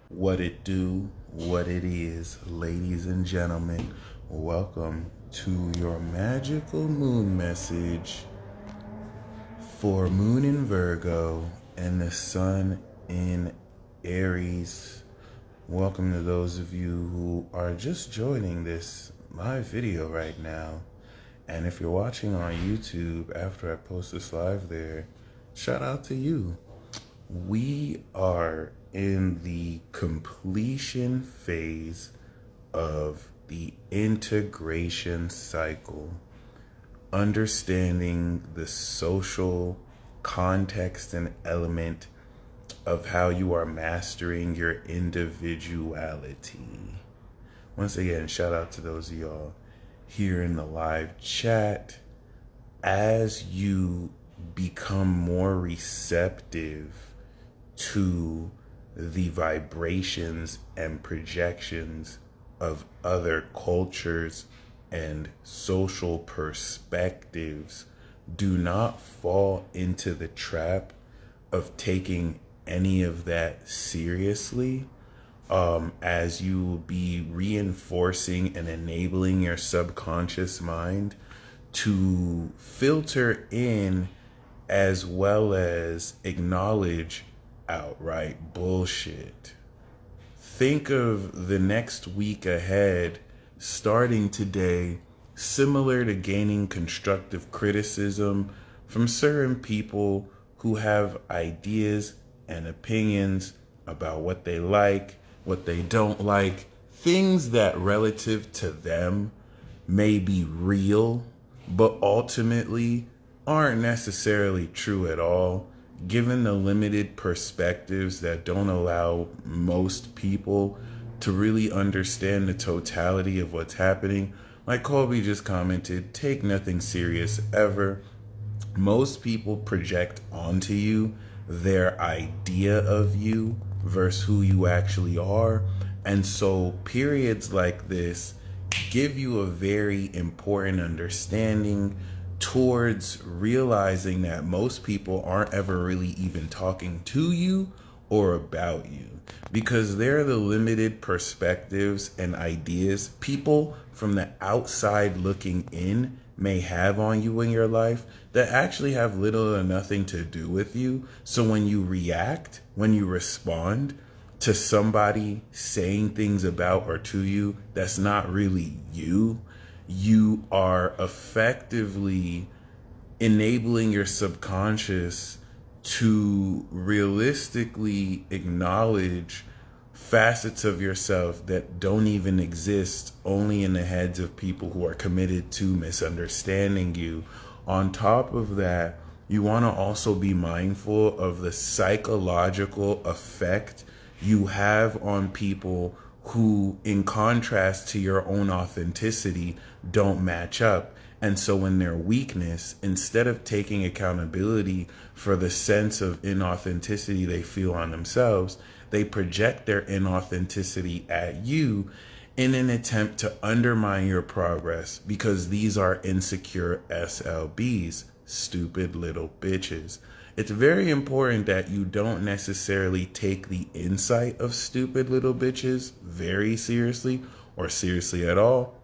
What it do, what it is, ladies and gentlemen. Welcome to your magical moon message for Moon in Virgo and the Sun in Aries. Welcome to those of you who are just joining this live video right now. And if you're watching on YouTube after I post this live there, shout out to you. We are in the completion phase of the integration cycle, understanding the social context and element of how you are mastering your individuality. Once again, shout out to those of y'all here in the live chat. As you become more receptive to the vibrations and projections of other cultures and social perspectives, do not fall into the trap of taking any of that seriously, as you will be reinforcing and enabling your subconscious mind to filter in as well as acknowledge outright bullshit. Think of the next week ahead, starting today, similar to gaining constructive criticism from certain people who have ideas and opinions about what they like, what they don't like, things that relative to them may be real, but ultimately aren't necessarily true at all, given the limited perspectives that don't allow most people to really understand the totality of what's happening. Like Colby just commented, take nothing serious ever. Most people project onto you their idea of you versus who you actually are. And so periods like this give you a very important understanding towards realizing that most people aren't ever really even talking to you or about you, because they're the limited perspectives and ideas people from the outside looking in may have on you in your life that actually have little or nothing to do with you. So when you react, when you respond to somebody saying things about or to you that's not really you, you are effectively enabling your subconscious to realistically acknowledge facets of yourself that don't even exist, only in the heads of people who are committed to misunderstanding you. On top of that, you want to also be mindful of the psychological effect you have on people who, in contrast to your own authenticity, don't match up. And so in their weakness, instead of taking accountability for the sense of inauthenticity they feel on themselves, they project their inauthenticity at you in an attempt to undermine your progress, because these are insecure SLBs, stupid little bitches. It's very important that you don't necessarily take the insight of stupid little bitches very seriously or seriously at all,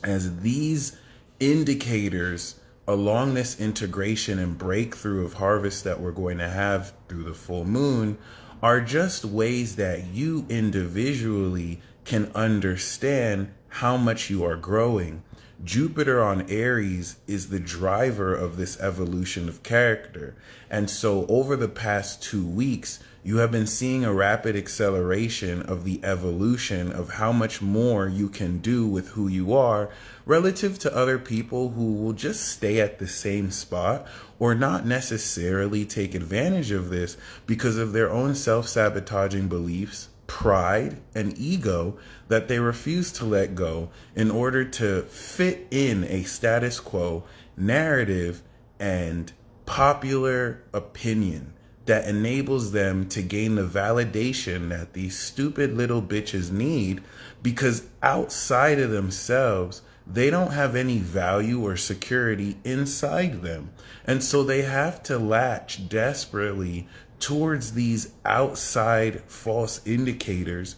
as these indicators along this integration and breakthrough of harvest that we're going to have through the full moon are just ways that you individually can understand how much you are growing. Jupiter on Aries is the driver of this evolution of character. And so over the past 2 weeks, you have been seeing a rapid acceleration of the evolution of how much more you can do with who you are relative to other people who will just stay at the same spot or not necessarily take advantage of this because of their own self-sabotaging beliefs, pride, and ego that they refuse to let go in order to fit in a status quo narrative and popular opinion that enables them to gain the validation that these stupid little bitches need, because outside of themselves, they don't have any value or security inside them. And so they have to latch desperately towards these outside false indicators,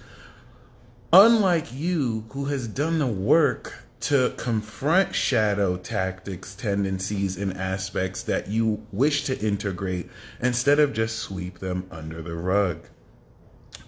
unlike you, who has done the work to confront shadow tactics, tendencies, and aspects that you wish to integrate instead of just sweep them under the rug.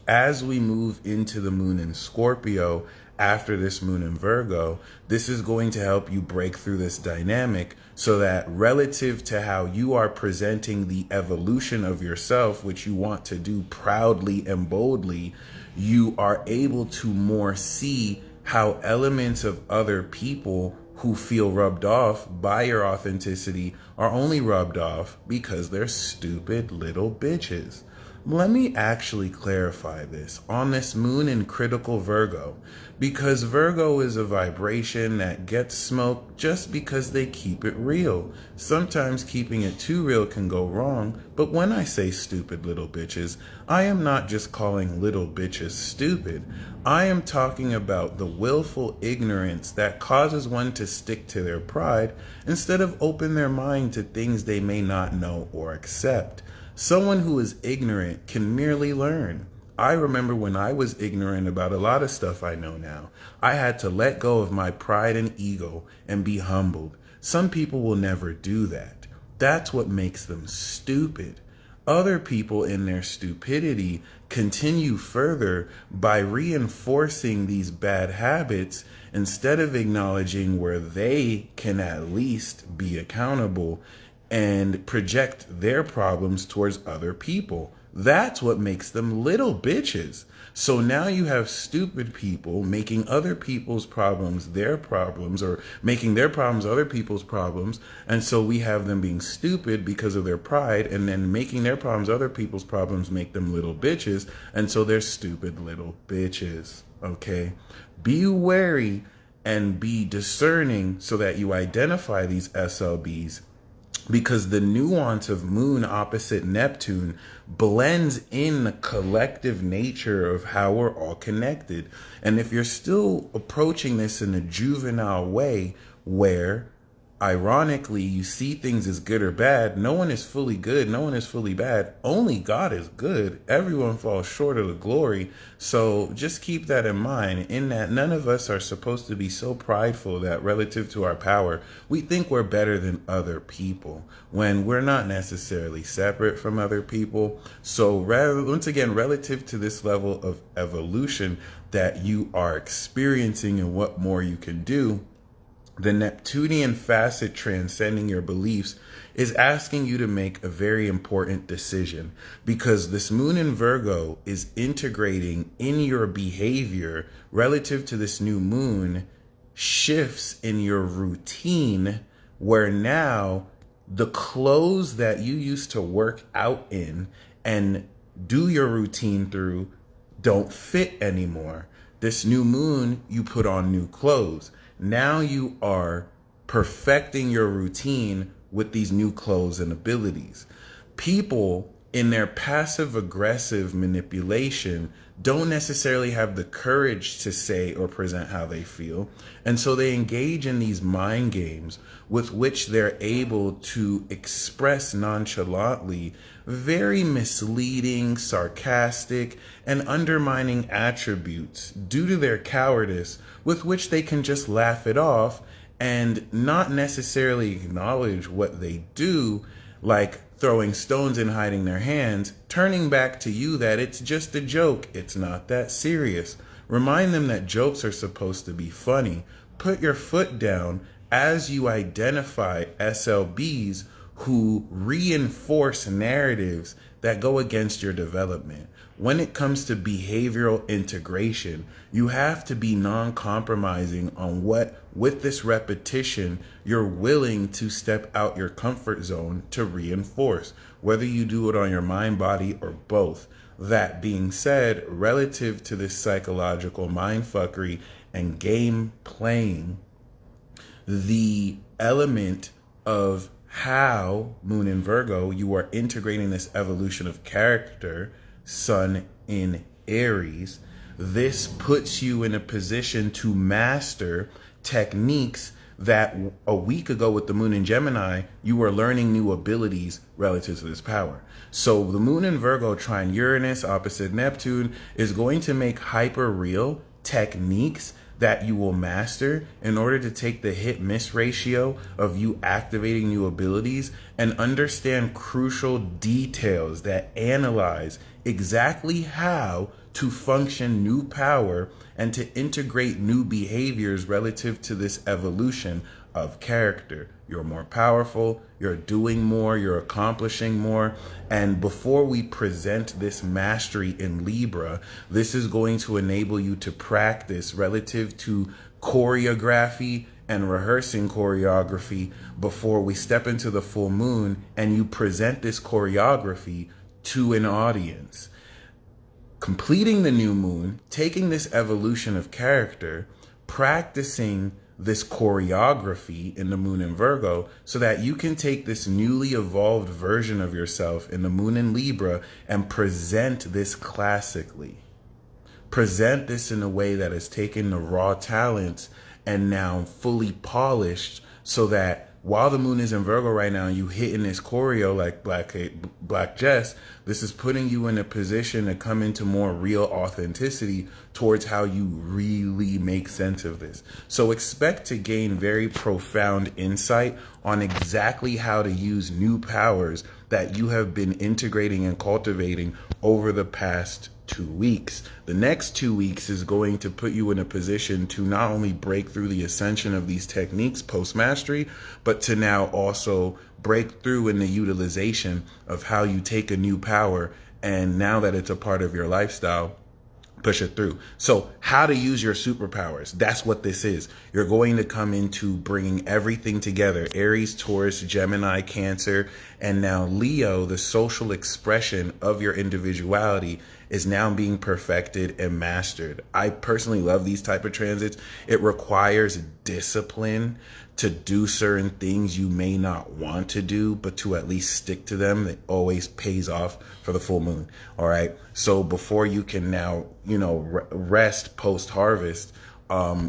As we move into the moon in Scorpio after this moon in Virgo, this is going to help you break through this dynamic so that relative to how you are presenting the evolution of yourself, which you want to do proudly and boldly, you are able to more see how elements of other people who feel rubbed off by your authenticity are only rubbed off because they're stupid little bitches. Let me actually clarify this on this moon in critical Virgo, because Virgo is a vibration that gets smoked just because they keep it real. Sometimes keeping it too real can go wrong, but when I say stupid little bitches, I am not just calling little bitches stupid. I am talking about the willful ignorance that causes one to stick to their pride instead of open their mind to things they may not know or accept. Someone who is ignorant can merely learn. I remember when I was ignorant about a lot of stuff I know now. I had to let go of my pride and ego and be humbled. Some people will never do that. That's what makes them stupid. Other people in their stupidity continue further by reinforcing these bad habits instead of acknowledging where they can at least be accountable and project their problems towards other people. That's what makes them little bitches. So now you have stupid people making other people's problems their problems, or making their problems other people's problems. And so we have them being stupid because of their pride, and then making their problems other people's problems make them little bitches. And so they're stupid little bitches. Okay? Be wary and be discerning so that you identify these SLBs, because the nuance of moon opposite Neptune blends in the collective nature of how we're all connected. And if you're still approaching this in a juvenile way where, ironically, you see things as good or bad, no one is fully good, no one is fully bad, only God is good. Everyone falls short of the glory. So just keep that in mind, in that none of us are supposed to be so prideful that relative to our power, we think we're better than other people when we're not necessarily separate from other people. So once again, relative to this level of evolution that you are experiencing and what more you can do, the Neptunian facet transcending your beliefs is asking you to make a very important decision, because this moon in Virgo is integrating in your behavior relative to this new moon shifts in your routine, where now the clothes that you used to work out in and do your routine through don't fit anymore. This new moon, you put on new clothes. Now you are perfecting your routine with these new clothes and abilities. People in their passive aggressive manipulation don't necessarily have the courage to say or present how they feel. And so they engage in these mind games with which they're able to express nonchalantly very misleading, sarcastic, and undermining attributes due to their cowardice, with which they can just laugh it off and not necessarily acknowledge what they do, like throwing stones and hiding their hands, turning back to you that it's just a joke, it's not that serious. Remind them that jokes are supposed to be funny. Put your foot down as you identify SLBs who reinforce narratives that go against your development. When it comes to behavioral integration, you have to be non-compromising on what, with this repetition, you're willing to step out your comfort zone to reinforce, whether you do it on your mind, body, or both. That being said, relative to this psychological mindfuckery and game playing, the element of how Moon in Virgo, you are integrating this evolution of character, Sun in Aries, this puts you in a position to master techniques that a week ago with the moon in Gemini, you were learning new abilities relative to this power. So the moon in Virgo trine Uranus opposite Neptune is going to make hyper real techniques that you will master in order to take the hit miss ratio of you activating new abilities and understand crucial details that analyze exactly how to function new power and to integrate new behaviors relative to this evolution of character. You're more powerful, you're doing more, you're accomplishing more. And before we present this mastery in Libra, this is going to enable you to practice relative to choreography and rehearsing choreography before we step into the full moon and you present this choreography to an audience. Completing the new moon, taking this evolution of character, practicing this choreography in the moon in Virgo so that you can take this newly evolved version of yourself in the moon in Libra and present this classically. Present this in a way that has taken the raw talents and now fully polished so that while the moon is in Virgo right now, you hitting this choreo like Black Jess, this is putting you in a position to come into more real authenticity towards how you really make sense of this. So expect to gain very profound insight on exactly how to use new powers that you have been integrating and cultivating over the past 2 weeks. The next 2 weeks is going to put you in a position to not only break through the ascension of these techniques post-mastery, but to now also break through in the utilization of how you take a new power and now that it's a part of your lifestyle, push it through. So how to use your superpowers. That's what this is. You're going to come into bringing everything together. Aries, Taurus, Gemini, Cancer, and now Leo, the social expression of your individuality is now being perfected and mastered. I personally love these type of transits. It requires discipline to do certain things you may not want to do, but to at least stick to them. It always pays off for the full moon. All right. So before you can now, rest post harvest,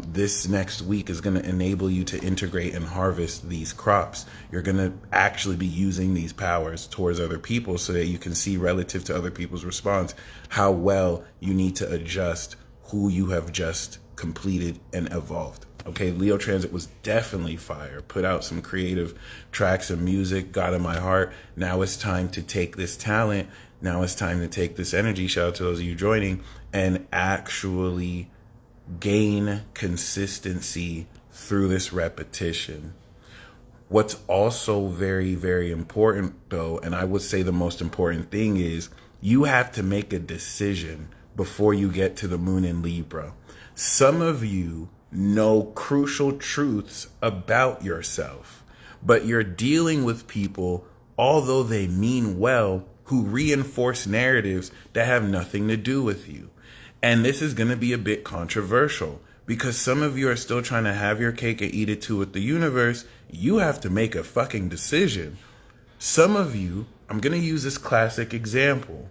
this next week is going to enable you to integrate and harvest these crops. You're going to actually be using these powers towards other people so that you can see relative to other people's response, how well you need to adjust who you have just completed and evolved. Okay, Leo transit was definitely fire. Put out some creative tracks of music, got in my heart. Now it's time to take this talent. Now it's time to take this energy. Shout out to those of you joining and actually gain consistency through this repetition. What's also very, very important though, and I would say the most important thing is you have to make a decision before you get to the moon in Libra. Some of you know crucial truths about yourself, but you're dealing with people, although they mean well, who reinforce narratives that have nothing to do with you. And this is going to be a bit controversial because some of you are still trying to have your cake and eat it too with the universe. You have to make a fucking decision. Some of you, I'm going to use this classic example.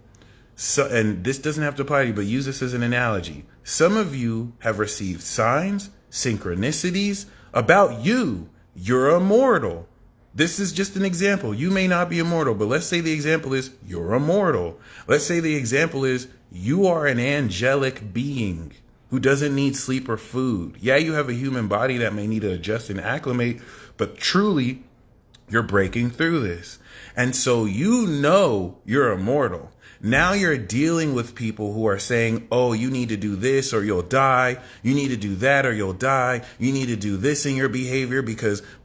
So, and this doesn't have to apply to you, but use this as an analogy. Some of you have received signs, synchronicities about you. You're immortal. This is just an example. You may not be immortal, but let's say the example is you're immortal. Let's say the example is you are an angelic being who doesn't need sleep or food. Yeah, you have a human body that may need to adjust and acclimate, but truly you're breaking through this. And so you're immortal. Now you're dealing with people who are saying, oh, you need to do this or you'll die. You need to do that or you'll die. You need to do this in your behavior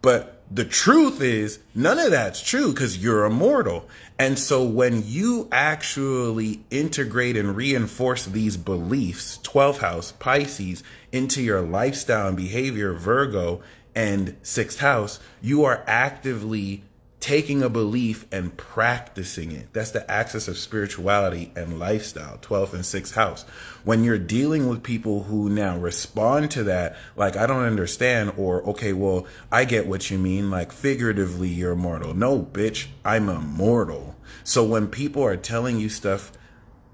but the truth is none of that's true because you're immortal. And so when you actually integrate and reinforce these beliefs, 12th house, Pisces, into your lifestyle and behavior, Virgo, and 6th house, you are actively taking a belief and practicing it. That's the axis of spirituality and lifestyle, 12th and 6th house. When you're dealing with people who now respond to that, like, I don't understand, or, okay, well, I get what you mean, like, figuratively, you're immortal. No, bitch, I'm immortal. So when people are telling you stuff,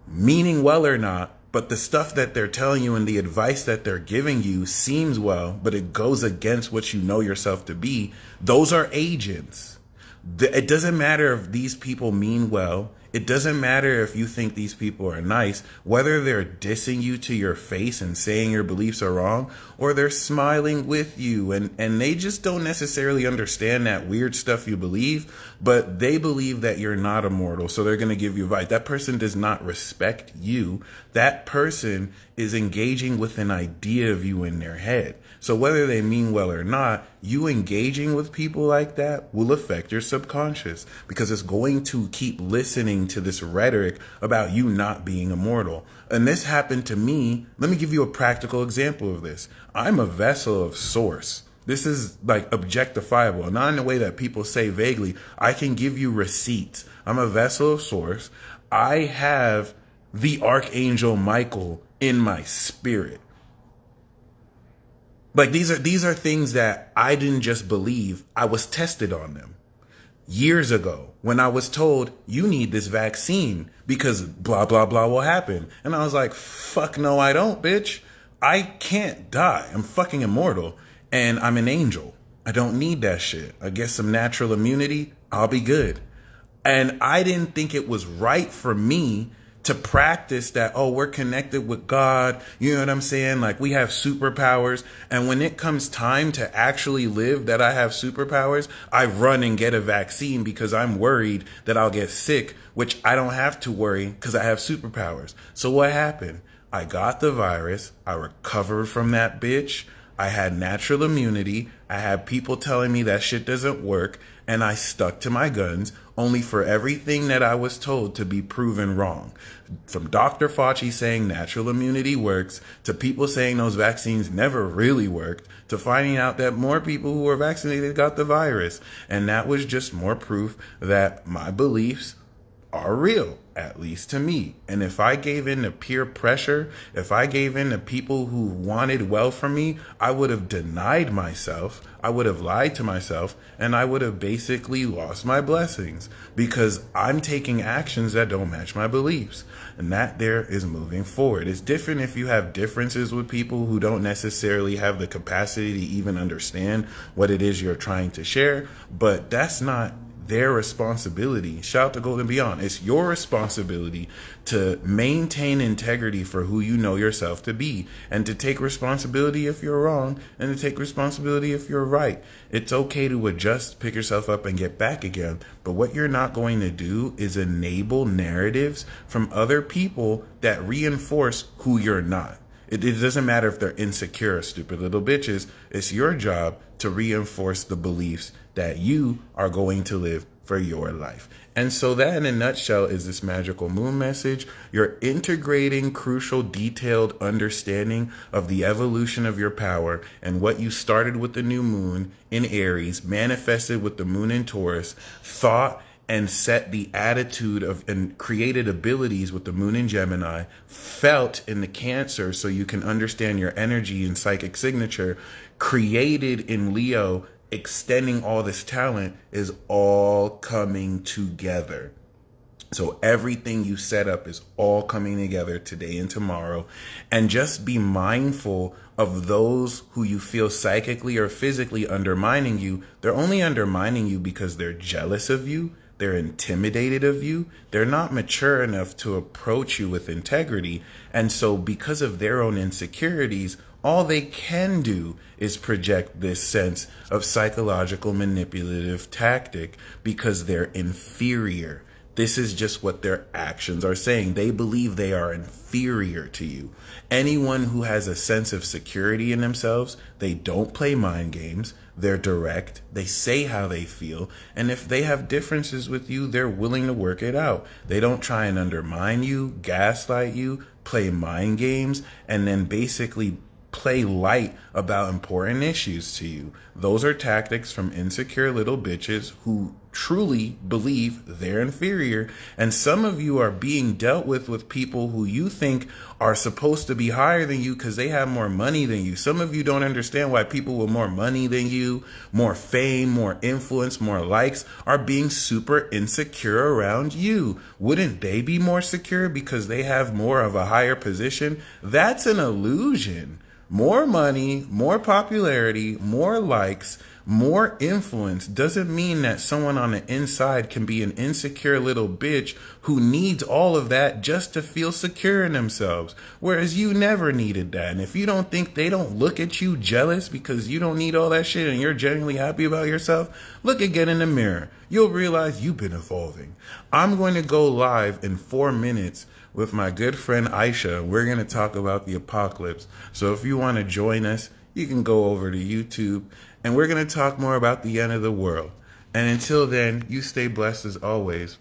meaning well or not, but the stuff that they're telling you and the advice that they're giving you seems well, but it goes against what you know yourself to be. Those are agents. It doesn't matter if these people mean well. It doesn't matter if you think these people are nice, whether they're dissing you to your face and saying your beliefs are wrong, or they're smiling with you and they just don't necessarily understand that weird stuff you believe, but they believe that you're not immortal, so they're going to give you advice. That person does not respect you. That person is engaging with an idea of you in their head. So whether they mean well or not, you engaging with people like that will affect your subconscious, because it's going to keep listening to this rhetoric about you not being immortal. And this happened to me. Let me give you a practical example of this. I'm a vessel of source. This is like objectifiable, not in the way that people say vaguely. I can give you receipts. I'm a vessel of source. I have the Archangel Michael in my spirit. Like these are things that I didn't just believe. I was tested on them years ago when I was told you need this vaccine because blah, blah, blah will happen. And I was like, fuck no, I don't, bitch. I can't die. I'm fucking immortal and I'm an angel. I don't need that shit. I get some natural immunity. I'll be good. And I didn't think it was right for me to practice that, oh, we're connected with God. You know what I'm saying? Like we have superpowers. And when it comes time to actually live that I have superpowers, I run and get a vaccine because I'm worried that I'll get sick, which I don't have to worry because I have superpowers. So what happened? I got the virus. I recovered from that bitch. I had natural immunity. I had people telling me that shit doesn't work. And I stuck to my guns, only for everything that I was told to be proven wrong. From Dr. Fauci saying natural immunity works, to people saying those vaccines never really worked, to finding out that more people who were vaccinated got the virus. And that was just more proof that my beliefs are real, at least to me. And if I gave in to peer pressure, if I gave in to people who wanted well for me, I would have denied myself, I would have lied to myself, and I would have basically lost my blessings because I'm taking actions that don't match my beliefs. And that there is moving forward. It's different if you have differences with people who don't necessarily have the capacity to even understand what it is you're trying to share, but that's not their responsibility. Shout out to Golden Beyond. It's your responsibility to maintain integrity for who you know yourself to be, and to take responsibility if you're wrong, and to take responsibility if you're right. It's okay to adjust, pick yourself up, and get back again. But what you're not going to do is enable narratives from other people that reinforce who you're not. It doesn't matter if they're insecure or stupid little bitches. It's your job to reinforce the beliefs that you are going to live for your life. And so that in a nutshell is this magical moon message. You're integrating crucial, detailed understanding of the evolution of your power and what you started with the new moon in Aries, manifested with the moon in Taurus, thought and set the attitude of and created abilities with the moon in Gemini, felt in the Cancer so you can understand your energy and psychic signature, created in Leo, extending all this talent, is all coming together. So everything you set up is all coming together today and tomorrow. And just be mindful of those who you feel psychically or physically undermining you. They're only undermining you because they're jealous of you. They're intimidated of you. They're not mature enough to approach you with integrity. And so because of their own insecurities, all they can do is project this sense of psychological manipulative tactic because they're inferior. This is just what their actions are saying. They believe they are inferior to you. Anyone who has a sense of security in themselves, they don't play mind games. They're direct. They say how they feel. And if they have differences with you, they're willing to work it out. They don't try and undermine you, gaslight you, play mind games, and then basically play light about important issues to you. Those are tactics from insecure little bitches who truly believe they're inferior. And some of you are being dealt with people who you think are supposed to be higher than you because they have more money than you. Some of you don't understand why people with more money than you, more fame, more influence, more likes are being super insecure around you. Wouldn't they be more secure because they have more of a higher position? That's an illusion. More money, more popularity, more likes, more influence doesn't mean that someone on the inside can be an insecure little bitch who needs all of that just to feel secure in themselves. Whereas you never needed that. And if you don't think they don't look at you jealous because you don't need all that shit and you're genuinely happy about yourself, look again in the mirror. You'll realize you've been evolving. I'm going to go live in 4 minutes with my good friend Aisha. We're going to talk about the apocalypse. So if you want to join us, you can go over to YouTube and we're going to talk more about the end of the world. And until then, you stay blessed as always.